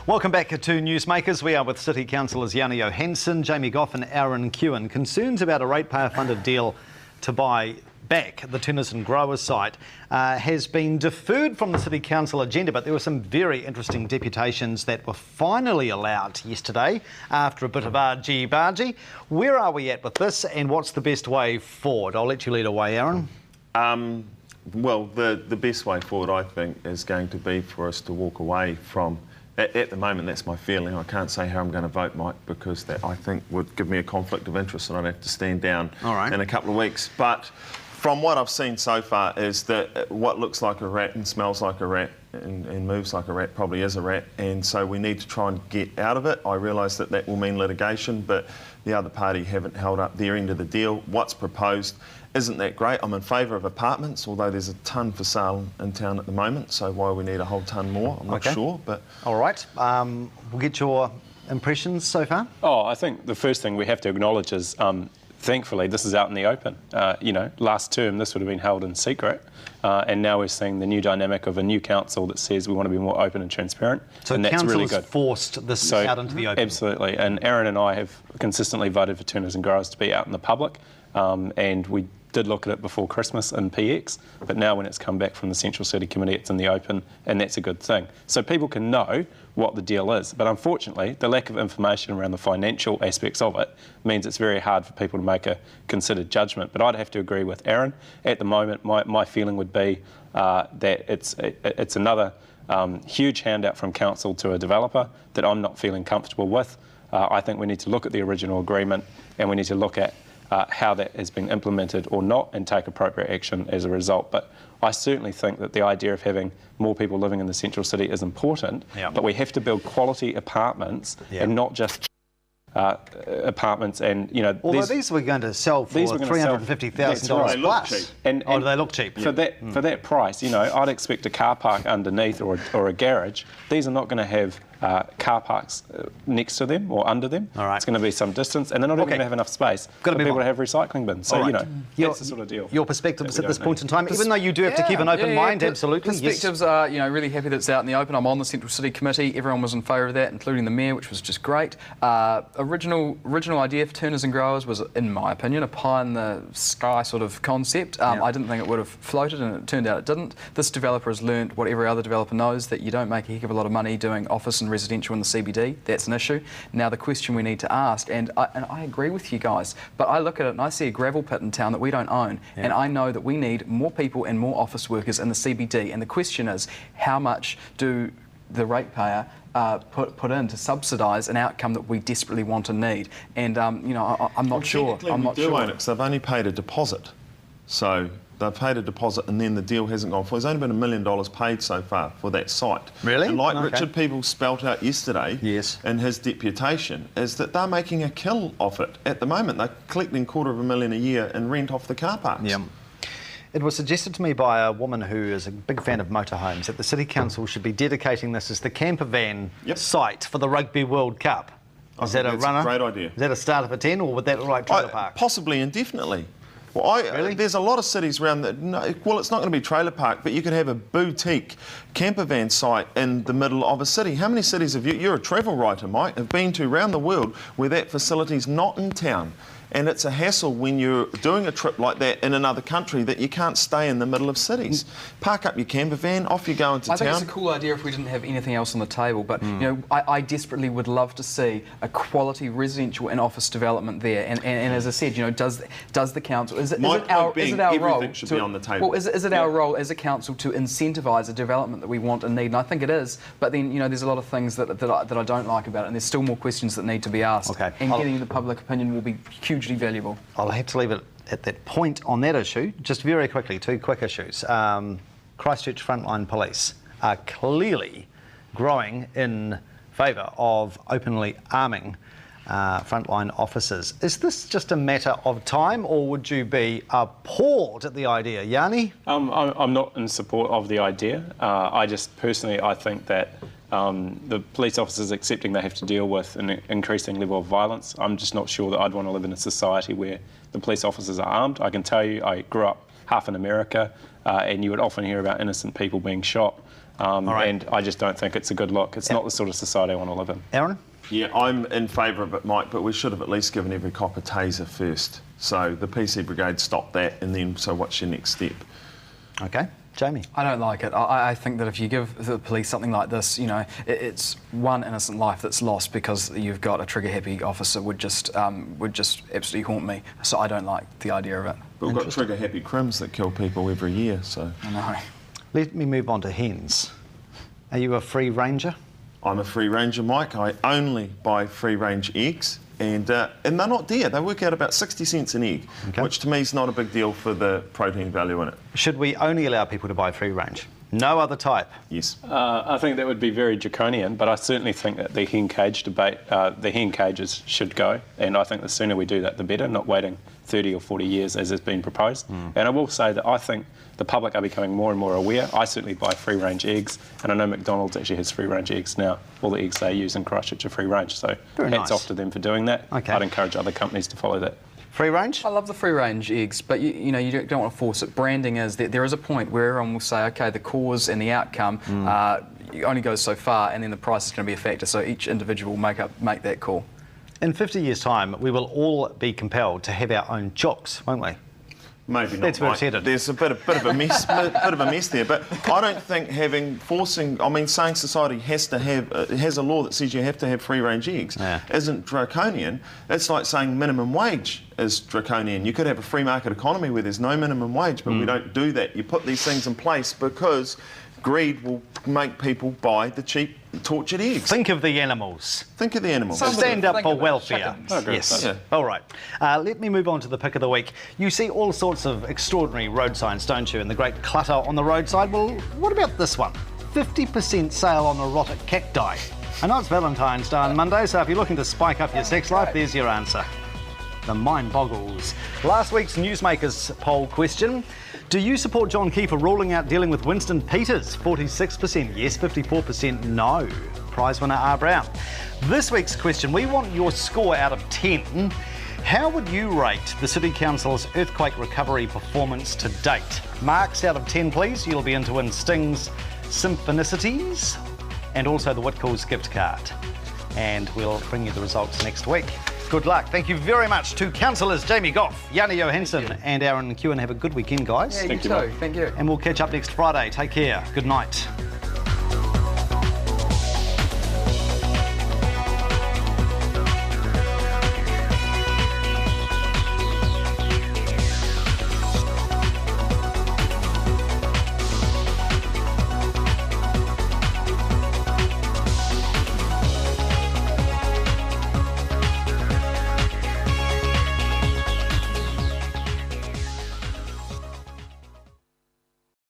Welcome back to NewsMakers. We are with City Councillors Yani Johanson, Jamie Gough and Aaron Keown. Concerns about a ratepayer-funded deal to buy back the Turners and Growers site has been deferred from the City Council agenda, but there were some very interesting deputations that were finally allowed yesterday after a bit of argy-bargy. Where are we at with this and what's the best way forward? I'll let you lead away, Aaron. Well, the best way forward, I think, is going to be for us to walk away from... At the moment, that's my feeling. I can't say how I'm going to vote, Mike, because that, I think, would give me a conflict of interest and I'd have to stand down in a couple of weeks. But from what I've seen so far is that what looks like a rat and smells like a rat and moves like a rat probably is a rat, and so we need to try and get out of it. I realise that that will mean litigation, but the other party haven't held up their end of the deal. What's proposed isn't that great. I'm in favour of apartments, although there's a ton for sale in town at the moment, so why we need a whole ton more, I'm not sure. But all right, we'll get your impressions so far. Oh, I think the first thing we have to acknowledge is thankfully this is out in the open. You know, last term this would have been held in secret, and now we're seeing the new dynamic of a new council that says we want to be more open and transparent. So and that's council really has good. Forced this out into the open. Absolutely, and Aaron and I have consistently voted for Turners and Growers to be out in the public, and we did look at it before Christmas in PX, but now when it's come back from the Central City Committee, it's in the open, and that's a good thing. So people can know what the deal is, but unfortunately, the lack of information around the financial aspects of it means it's very hard for people to make a considered judgment. But I'd have to agree with Aaron. At the moment, my feeling would be that it's another huge handout from council to a developer that I'm not feeling comfortable with. I think we need to look at the original agreement, and we need to look at how that has been implemented or not and take appropriate action as a result. But I certainly think that the idea of having more people living in the central city is important, but we have to build quality apartments and not just apartments. And you know, although these were going to sell for $350,000 plus, and do they look cheap? For that price, you know, I'd expect a car park underneath or a garage. These are not going to have car parks next to them or under them. It's going to be some distance, and they're not even going to have enough space for people to have recycling bins. So, you know, that's the sort of deal. Your perspectives at this point in time, even though you do have to keep an open mind, absolutely. Perspectives are, you know, really happy that it's out in the open. I'm on the Central City Committee. Everyone was in favour of that, including the Mayor, which was just great. Original idea for Turners and Growers was, in my opinion, a pie-in-the-sky sort of concept. I didn't think it would have floated, and it turned out it didn't. This developer has learnt what every other developer knows, that you don't make a heck of a lot of money doing office and residential in the CBD. That's an issue. Now the question we need to ask, and I agree with you guys, but I look at it and I see a gravel pit in town that we don't own, and I know that we need more people and more office workers in the CBD, and the question is, how much do the ratepayer put in to subsidise an outcome that we desperately want and need? And you know, I'm not sure. I'm not sure. Own it, 'cause they've only paid a deposit, so they've paid a deposit and then the deal hasn't gone for. There's only been $1 million paid so far for that site. Really? And like Richard Peebles spelt out yesterday in his deputation, is that they're making a kill off it. At the moment, they're collecting $250,000 a year in rent off the car parks. It was suggested to me by a woman who is a big fan of motorhomes that the City Council should be dedicating this as the camper van site for the Rugby World Cup. Is that a runner? A great idea. Is that a start of a 10, or would that look like trailer park? Possibly indefinitely. Well, there's a lot of cities around that. Well, it's not going to be trailer park, but you could have a boutique camper van site in the middle of a city. How many cities have you're a travel writer, Mike, have been to around the world where that facility's not in town? And it's a hassle when you're doing a trip like that in another country that you can't stay in the middle of cities. Park up your camper van, off you go into town. I think it's a cool idea if we didn't have anything else on the table, but you know, I desperately would love to see a quality residential and office development there. And as I said, you know, does the council is it our role should be on the table. Well, is it our role as a council to incentivise a development that we want and need? And I think it is. But then, you know, there's a lot of things that I don't like about it, and there's still more questions that need to be asked. And getting the public opinion will be hugely valuable. I'll have to leave it at that point on that issue. Just very quickly, two quick issues. Christchurch frontline police are clearly growing in favour of openly arming frontline officers. Is this just a matter of time, or would you be appalled at the idea, Yani? I'm not in support of the idea. I just personally, I think that the police officers accepting they have to deal with an increasing level of violence. I'm just not sure that I'd want to live in a society where the police officers are armed. I can tell you, I grew up half in America, and you would often hear about innocent people being shot. And I just don't think it's a good look. It's not the sort of society I want to live in. Aaron? Yeah, I'm in favour of it, Mike, but we should have at least given every cop a taser first. So the PC Brigade stopped that, and then, so what's your next step? Okay. Jamie? I don't like it. I think that if you give the police something like this, you know, it's one innocent life that's lost because you've got a trigger-happy officer would just absolutely haunt me. So I don't like the idea of it. But we've got trigger-happy crims that kill people every year, so... I know. Let me move on to hens. Are you a free ranger? I'm a free ranger, Mike. I only buy free-range eggs, and they're not dear. They work out about 60 cents an egg, which to me is not a big deal for the protein value in it. Should we only allow people to buy free range? No other type? Yes. I think that would be very draconian, but I certainly think that the hen cage debate, the hen cages should go, and I think the sooner we do that, the better, not waiting 30 or 40 years as has been proposed. And I will say that I think the public are becoming more and more aware. I certainly buy free-range eggs, and I know McDonald's actually has free-range eggs now. All the eggs they use in Christchurch are free-range, so hats off to them for doing that. I'd encourage other companies to follow that. Free range? I love the free range eggs, but you know, you don't want to force it. Branding is that there is a point where everyone will say, okay, the cause and the outcome only goes so far, and then the price is going to be a factor. So each individual will make that call. In 50 years' time, we will all be compelled to have our own chooks, won't we? Maybe not. That's where it's headed. There's a bit of a mess, there. But I don't think saying society has a law that says you have to have free-range eggs isn't draconian. It's like saying minimum wage is draconian. You could have a free market economy where there's no minimum wage, but we don't do that. You put these things in place because greed will make people buy the cheap, tortured eggs. Think of the animals. Think of the animals. Stand up for welfare. Yes. Yeah. All right. Let me move on to the pick of the week. You see all sorts of extraordinary road signs, don't you, and the great clutter on the roadside. Well, what about this one? 50% sale on erotic cacti. I know it's Valentine's Day on Monday, so if you're looking to spike up your sex life, there's your answer. The mind boggles. Last week's NewsMakers poll question. Do you support John Key for ruling out dealing with Winston Peters? 46% yes, 54% no. Prize winner R. Brown. This week's question, we want your score out of 10. How would you rate the City Council's earthquake recovery performance to date? Marks out of 10, please. You'll be in to win Sting's Symphonicities and also the Whitcoulls gift card. And we'll bring you the results next week. Good luck. Thank you very much to councillors Jamie Gough, Yani Johanson and Aaron Keown. Have a good weekend, guys. Yeah, you too. Thank you. And we'll catch up next Friday. Take care. Good night.